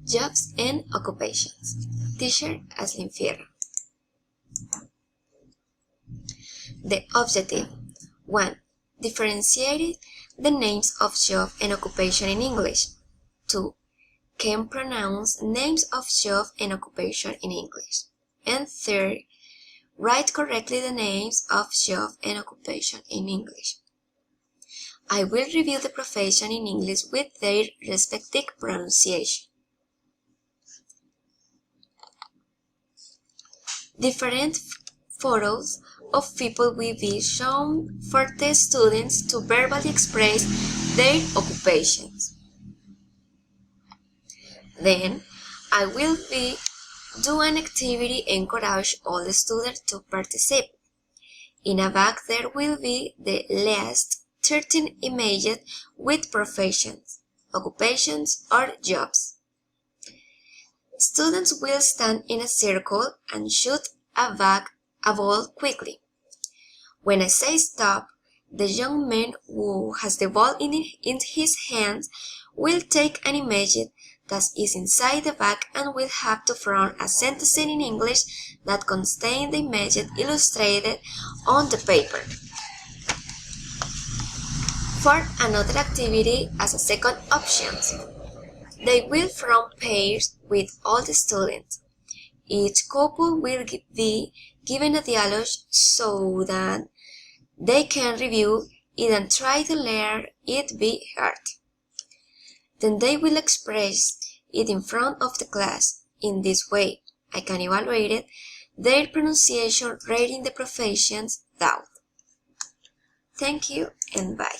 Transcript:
Jobs and occupations. Teacher Aslin Fierro. The objective. 1. Differentiate the names of job and occupation in English. 2. Can pronounce names of job and occupation in English. And 3. Write correctly the names of job and occupation in English. I will review the profession in English with their respective pronunciation. Different photos of people will be shown for the students to verbally express their occupations. Then, I will do an activity and encourage all the students to participate. In a bag there will be the last 13 images with professions, occupations, or jobs. Students will stand in a circle and shoot a ball quickly. When I say stop, the young man who has the ball in his hands will take an image that is inside the bag and will have to form a sentence in English that contains the image illustrated on the paper. For another activity as a second option, they will form pairs with all the students. Each couple will be given a dialogue so that they can review it and try to learn it by heart. Then they will express it in front of the class. In this way, I can evaluate their pronunciation, rating the professions down. Thank you and bye.